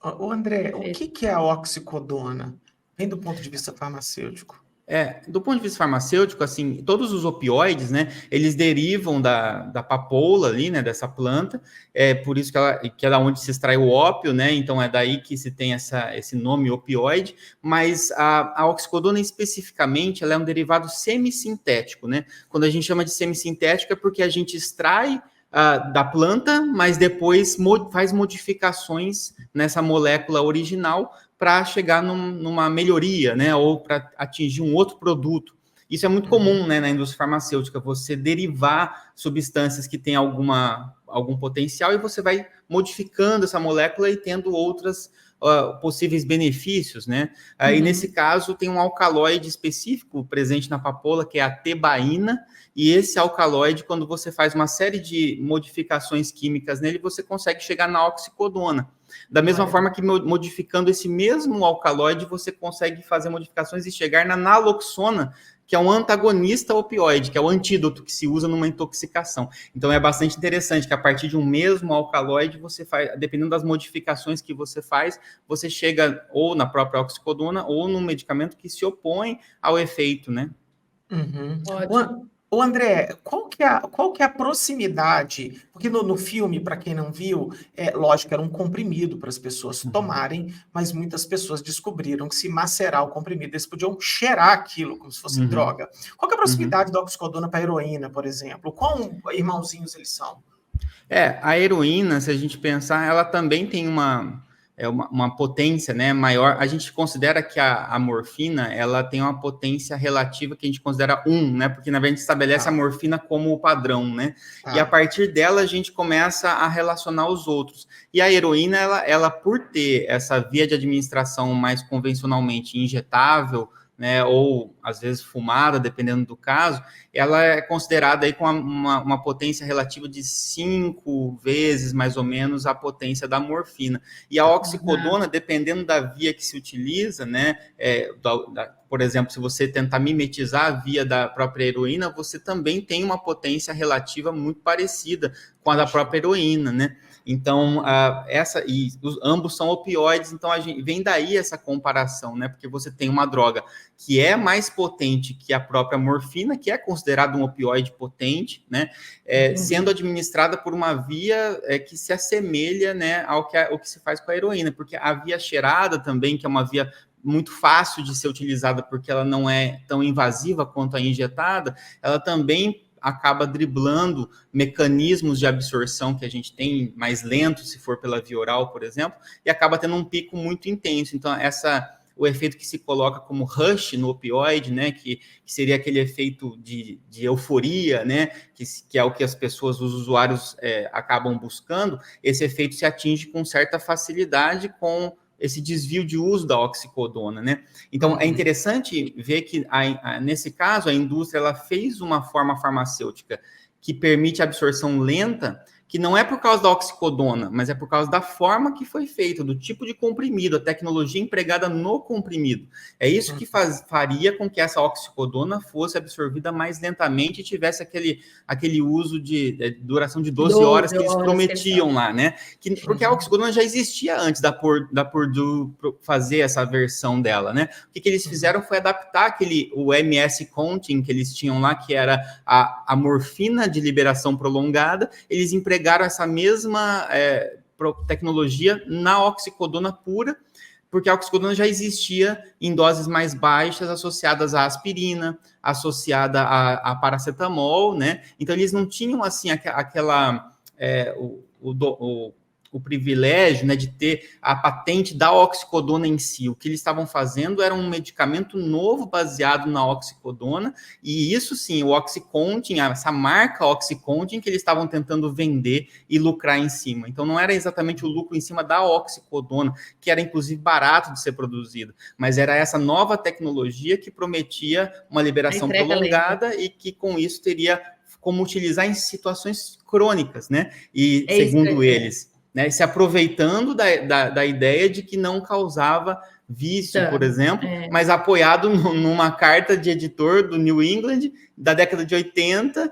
Ô, André, o Perfeito. que é a oxicodona? Vem do ponto de vista farmacêutico. Do ponto de vista farmacêutico, assim, todos os opioides, né, eles derivam da papoula ali, né, dessa planta, por isso que é da onde se extrai o ópio, né, então é daí que se tem esse nome opioide, mas a oxicodona especificamente, ela é um derivado semissintético, né, quando a gente chama de semissintético é porque a gente extrai da planta, mas depois faz modificações nessa molécula original para chegar numa melhoria, né, ou para atingir um outro produto. Isso é muito comum, né, na indústria farmacêutica, você derivar substâncias que têm algum potencial e você vai modificando essa molécula e tendo outras possíveis benefícios, né? E nesse caso tem um alcaloide específico presente na papoula, que é a tebaína, e esse alcaloide, quando você faz uma série de modificações químicas nele, você consegue chegar na oxicodona. Da mesma forma que modificando esse mesmo alcaloide, você consegue fazer modificações e chegar na naloxona, que é um antagonista opioide, que é o antídoto que se usa numa intoxicação. Então é bastante interessante que a partir de um mesmo alcaloide, você faz, dependendo das modificações que você faz, você chega ou na própria oxicodona ou num medicamento que se opõe ao efeito, né? Uhum. Ótimo. Ô, André, qual que é a proximidade? Porque no filme, para quem não viu, lógico, era um comprimido para as pessoas tomarem, mas muitas pessoas descobriram que se macerar o comprimido, eles podiam cheirar aquilo como se fosse droga. Qual que é a proximidade da oxicodona para a heroína, por exemplo? Quão irmãozinhos eles são? A heroína, se a gente pensar, ela também tem uma potência, né, maior. A gente considera que a morfina, ela tem uma potência relativa que a gente considera 1, né, porque na verdade a gente estabelece a morfina como o padrão, né, e a partir dela a gente começa a relacionar os outros. E a heroína, ela por ter essa via de administração mais convencionalmente injetável, né, ou às vezes fumada, dependendo do caso, ela é considerada aí com uma potência relativa de 5 vezes, mais ou menos, a potência da morfina. E a oxicodona, dependendo da via que se utiliza, né, por exemplo, se você tentar mimetizar a via da própria heroína, você também tem uma potência relativa muito parecida com a da própria heroína, né? Então, ambos são opioides, então vem daí essa comparação, né? Porque você tem uma droga que é mais potente que a própria morfina, que é considerado um opioide potente, né? Sendo administrada por uma via que se assemelha, né, ao que se faz com a heroína, porque a via cheirada também, que é uma via muito fácil de ser utilizada porque ela não é tão invasiva quanto a injetada, ela também acaba driblando mecanismos de absorção que a gente tem mais lentos, se for pela via oral, por exemplo, e acaba tendo um pico muito intenso. Então, o efeito que se coloca como rush no opioide, né, que seria aquele efeito de euforia, né, que é o que as pessoas, os usuários acabam buscando, esse efeito se atinge com certa facilidade com esse desvio de uso da oxicodona, né? Então, é interessante ver que, nesse caso, a indústria ela fez uma forma farmacêutica que permite absorção lenta, que não é por causa da oxicodona, mas é por causa da forma que foi feita, do tipo de comprimido, a tecnologia empregada no comprimido. É isso que faria com que essa oxicodona fosse absorvida mais lentamente e tivesse aquele uso de duração de 12 horas que eles prometiam lá, né? Porque a oxicodona já existia antes da Purdue fazer essa versão dela, né? O que eles fizeram foi adaptar o MS Contin que eles tinham lá, que era a morfina de liberação prolongada, eles empregaram essa mesma tecnologia na oxicodona pura, porque a oxicodona já existia em doses mais baixas associadas à aspirina, associada a paracetamol, né? Então, eles não tinham, assim, o privilégio, né, de ter a patente da oxicodona em si. O que eles estavam fazendo era um medicamento novo baseado na oxicodona, e isso sim, o Oxycontin, essa marca Oxycontin que eles estavam tentando vender e lucrar em cima. Então não era exatamente o lucro em cima da oxicodona, que era inclusive barato de ser produzido, mas era essa nova tecnologia que prometia uma liberação prolongada e que com isso teria como utilizar em situações crônicas, né? E segundo eles, né, se aproveitando da ideia de que não causava vício, por exemplo, mas apoiado numa carta de editor do New England da década de 80,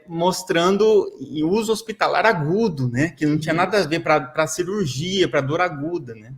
mostrando o uso hospitalar agudo, né? Que não tinha nada a ver para cirurgia, para dor aguda, né?